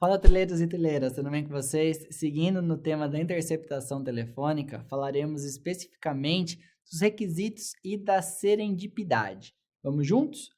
Fala, teleiros e teleiras, tudo bem com vocês? Seguindo no tema da interceptação telefônica, falaremos especificamente dos requisitos e da serendipidade. Vamos juntos?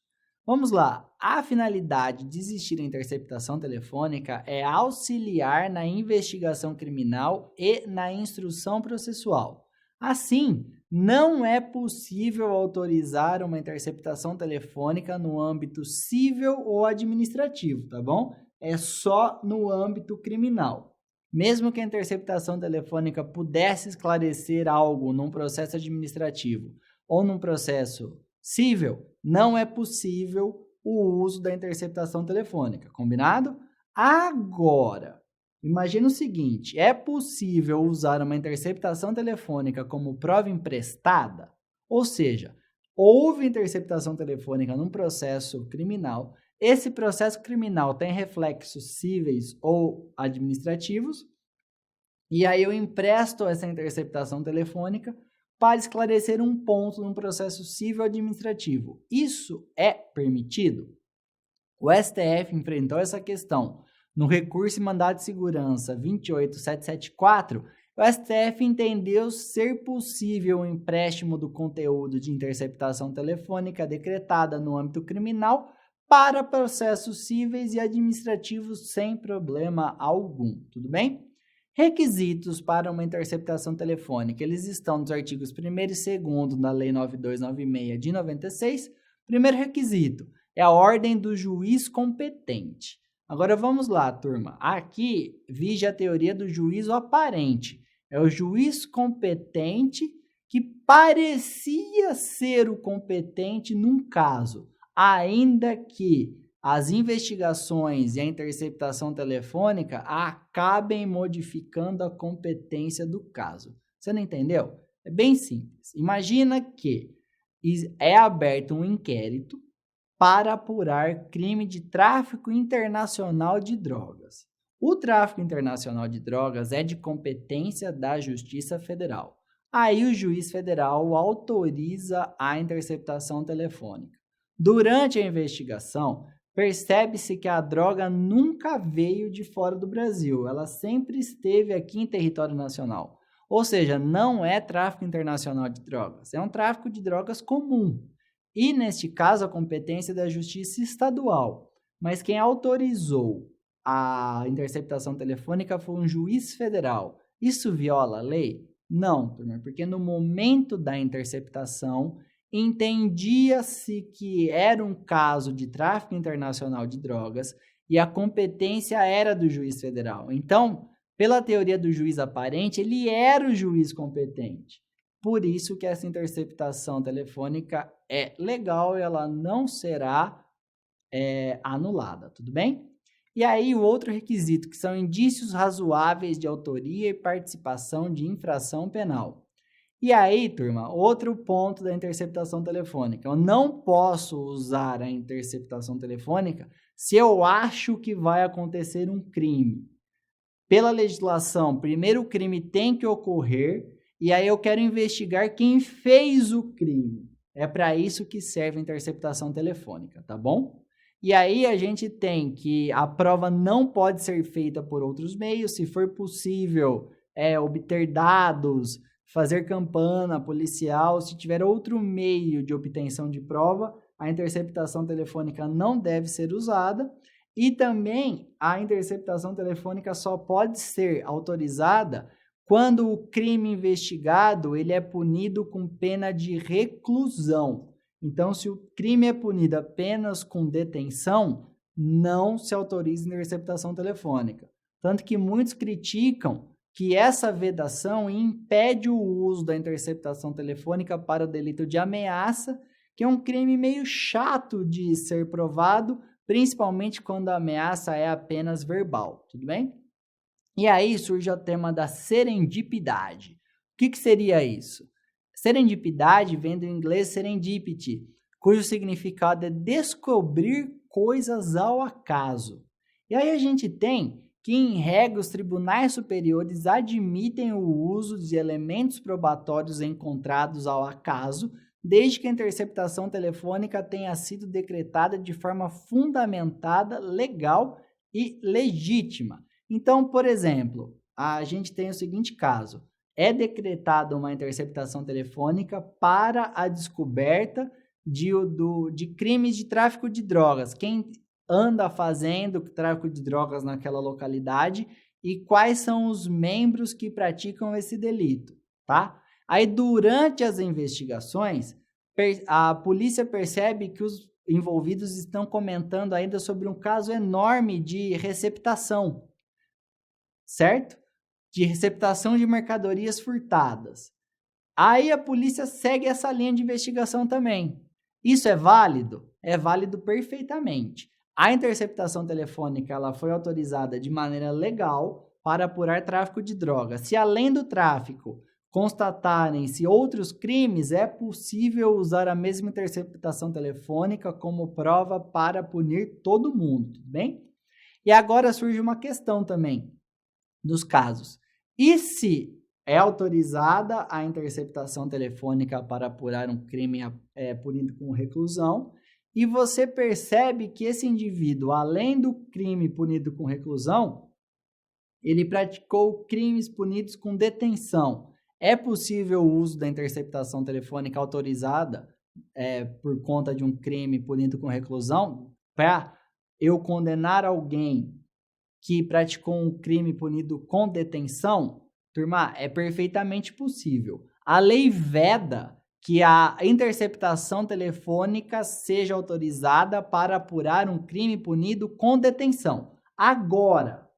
Vamos lá! A finalidade de existir a interceptação telefônica é auxiliar na investigação criminal e na instrução processual. Assim, não é possível autorizar uma interceptação telefônica no âmbito civil ou administrativo, tá bom? É só no âmbito criminal. Mesmo que a interceptação telefônica pudesse esclarecer algo num processo administrativo ou num processo civil, não é possível o uso da interceptação telefônica, combinado? Agora, imagina o seguinte, é possível usar uma interceptação telefônica como prova emprestada? Ou seja, houve interceptação telefônica num processo criminal. Esse processo criminal tem reflexos cíveis ou administrativos, e aí eu empresto essa interceptação telefônica para esclarecer um ponto num processo civil ou administrativo. Isso é permitido? O STF enfrentou essa questão no recurso em mandado de segurança 28774. O STF entendeu ser possível o empréstimo do conteúdo de interceptação telefônica decretada no âmbito criminal para processos cíveis e administrativos sem problema algum, tudo bem? Requisitos para uma interceptação telefônica, eles estão nos artigos 1º e 2º da Lei 9296 de 96. Primeiro requisito é a ordem do juiz competente. Agora vamos lá, turma. Aqui vige a teoria do juízo aparente. É o juiz competente que parecia ser o competente num caso, ainda que as investigações e a interceptação telefônica acabem modificando a competência do caso. Você não entendeu? É bem simples. Imagina que é aberto um inquérito para apurar crime de tráfico internacional de drogas. O tráfico internacional de drogas é de competência da Justiça Federal. Aí o juiz federal autoriza a interceptação telefônica. Durante a investigação, percebe-se que a droga nunca veio de fora do Brasil, ela sempre esteve aqui em território nacional. Ou seja, não é tráfico internacional de drogas, é um tráfico de drogas comum. E, neste caso, a competência é da Justiça Estadual. Mas quem autorizou a interceptação telefônica foi um juiz federal. Isso viola a lei? Não, turma, porque no momento da interceptação, entendia-se que era um caso de tráfico internacional de drogas e a competência era do juiz federal. Então, pela teoria do juiz aparente, ele era o juiz competente. Por isso que essa interceptação telefônica é legal e ela não será anulada, tudo bem? E aí o outro requisito, que são indícios razoáveis de autoria e participação de infração penal. E aí, turma, outro ponto da interceptação telefônica. Eu não posso usar a interceptação telefônica se eu acho que vai acontecer um crime. Pela legislação, primeiro o crime tem que ocorrer e aí eu quero investigar quem fez o crime. É para isso que serve a interceptação telefônica, tá bom? E aí a gente tem que a prova não pode ser feita por outros meios, se for possível obter dados, fazer campana policial, se tiver outro meio de obtenção de prova, a interceptação telefônica não deve ser usada. E também a interceptação telefônica só pode ser autorizada quando o crime investigado ele é punido com pena de reclusão. Então, se o crime é punido apenas com detenção, não se autoriza interceptação telefônica. Tanto que muitos criticam que essa vedação impede o uso da interceptação telefônica para o delito de ameaça, que é um crime meio chato de ser provado, principalmente quando a ameaça é apenas verbal, tudo bem? E aí surge o tema da serendipidade. O que seria isso? Serendipidade vem do inglês serendipity, cujo significado é descobrir coisas ao acaso. E aí a gente tem que, em regra, os tribunais superiores admitem o uso de elementos probatórios encontrados ao acaso, desde que a interceptação telefônica tenha sido decretada de forma fundamentada, legal e legítima. Então, por exemplo, a gente tem o seguinte caso: é decretada uma interceptação telefônica para a descoberta de crimes de tráfico de drogas. Quem anda fazendo tráfico de drogas naquela localidade e quais são os membros que praticam esse delito, tá? Aí, durante as investigações, a polícia percebe que os envolvidos estão comentando ainda sobre um caso enorme de receptação, certo? De receptação de mercadorias furtadas. Aí a polícia segue essa linha de investigação também. Isso é válido? É válido perfeitamente. A interceptação telefônica ela foi autorizada de maneira legal para apurar tráfico de drogas. Se além do tráfico constatarem-se outros crimes, é possível usar a mesma interceptação telefônica como prova para punir todo mundo, tudo bem? E agora surge uma questão também dos casos. E se é autorizada a interceptação telefônica para apurar um crime punido com reclusão, e você percebe que esse indivíduo, além do crime punido com reclusão, ele praticou crimes punidos com detenção. É possível o uso da interceptação telefônica autorizada por conta de um crime punido com reclusão para eu condenar alguém que praticou um crime punido com detenção? Turma, é perfeitamente possível. A lei veda que a interceptação telefônica seja autorizada para apurar um crime punido com detenção. Agora,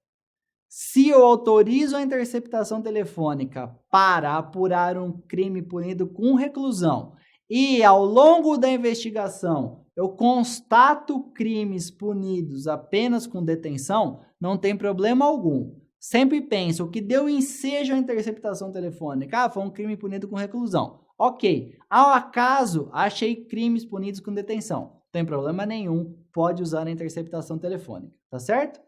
se eu autorizo a interceptação telefônica para apurar um crime punido com reclusão e ao longo da investigação eu constato crimes punidos apenas com detenção, não tem problema algum. Sempre penso, o que deu ensejo à interceptação telefônica? Foi um crime punido com reclusão. Ok, ao acaso, achei crimes punidos com detenção. Não tem problema nenhum, pode usar a interceptação telefônica, tá certo?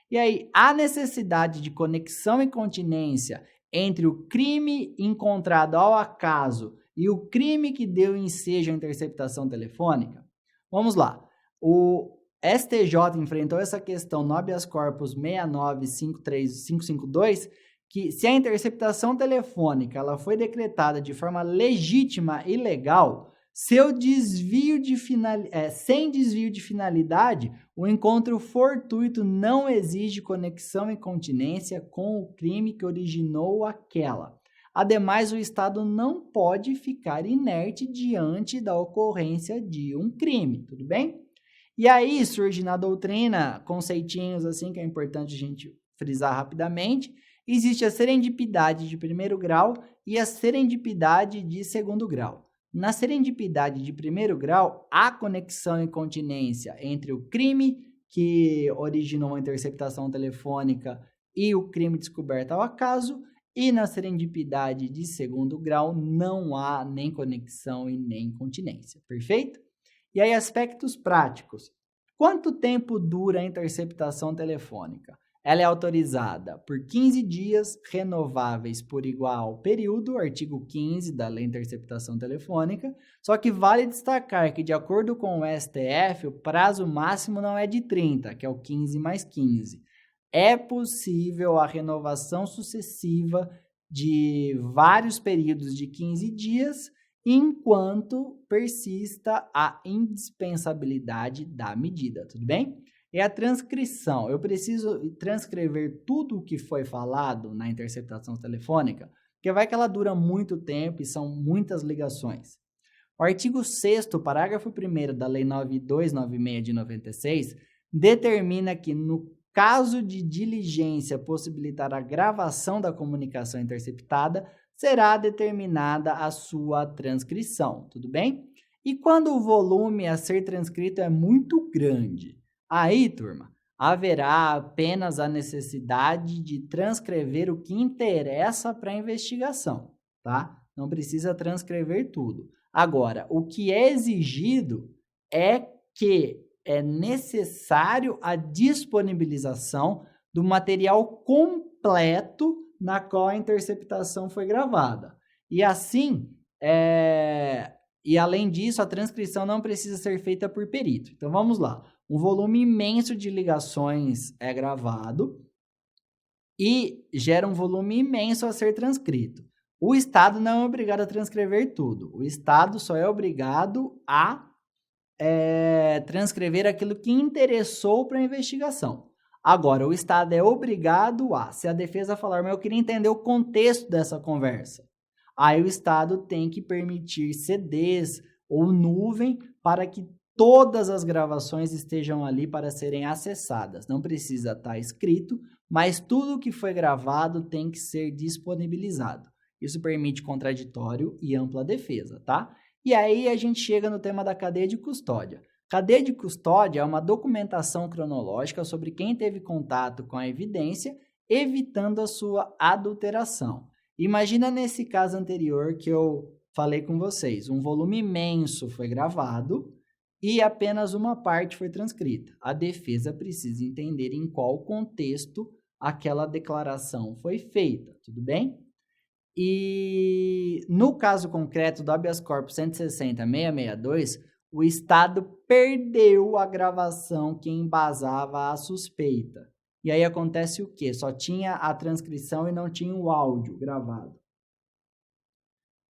E aí, a necessidade de conexão e continência entre o crime encontrado ao acaso e o crime que deu ensejo à interceptação telefônica? Vamos lá. O STJ enfrentou essa questão no habeas corpus 6953552, que se a interceptação telefônica ela foi decretada de forma legítima e legal, sem desvio de finalidade, o encontro fortuito não exige conexão e continência com o crime que originou aquela. Ademais, o Estado não pode ficar inerte diante da ocorrência de um crime, tudo bem? E aí surge na doutrina conceitinhos assim que é importante a gente frisar rapidamente. Existe a serendipidade de primeiro grau e a serendipidade de segundo grau. Na serendipidade de primeiro grau, há conexão e continência entre o crime que originou a interceptação telefônica e o crime descoberto ao acaso, e na serendipidade de segundo grau não há nem conexão e nem continência, perfeito? E aí, aspectos práticos. Quanto tempo dura a interceptação telefônica? Ela é autorizada por 15 dias, renováveis por igual período, artigo 15 da Lei de Interceptação Telefônica, só que vale destacar que, de acordo com o STF, o prazo máximo não é de 30, que é o 15 mais 15. É possível a renovação sucessiva de vários períodos de 15 dias, enquanto persista a indispensabilidade da medida, tudo bem? É a transcrição. Eu preciso transcrever tudo o que foi falado na interceptação telefônica, porque vai que ela dura muito tempo e são muitas ligações. O artigo 6º, parágrafo 1º da Lei 9296 de 96, determina que no caso de diligência possibilitar a gravação da comunicação interceptada, será determinada a sua transcrição, tudo bem? E quando o volume a ser transcrito é muito grande, aí, turma, haverá apenas a necessidade de transcrever o que interessa para a investigação, tá? Não precisa transcrever tudo. Agora, o que é exigido é que é necessário a disponibilização do material completo na qual a interceptação foi gravada. E assim, e além disso, a transcrição não precisa ser feita por perito. Então, vamos lá. Um volume imenso de ligações é gravado e gera um volume imenso a ser transcrito. O Estado não é obrigado a transcrever tudo. O Estado só é obrigado a transcrever aquilo que interessou para a investigação. Agora, o Estado é obrigado a, se a defesa falar, mas eu queria entender o contexto dessa conversa, aí o Estado tem que permitir CDs ou nuvem para que todas as gravações estejam ali para serem acessadas. Não precisa estar escrito, mas tudo que foi gravado tem que ser disponibilizado. Isso permite contraditório e ampla defesa, tá? E aí a gente chega no tema da cadeia de custódia. Cadeia de custódia é uma documentação cronológica sobre quem teve contato com a evidência, evitando a sua adulteração. Imagina nesse caso anterior que eu falei com vocês, um volume imenso foi gravado e apenas uma parte foi transcrita. A defesa precisa entender em qual contexto aquela declaração foi feita, tudo bem? E no caso concreto do habeas corpus 160.662, o Estado perdeu a gravação que embasava a suspeita. E aí acontece o quê? Só tinha a transcrição e não tinha o áudio gravado.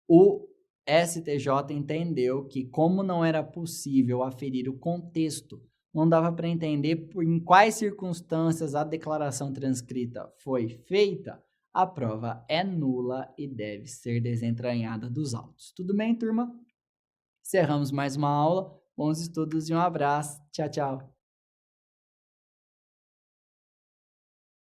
O STJ entendeu que, como não era possível aferir o contexto, não dava para entender em quais circunstâncias a declaração transcrita foi feita, a prova é nula e deve ser desentranhada dos autos. Tudo bem, turma? Encerramos mais uma aula. Bons estudos e um abraço. Tchau, tchau.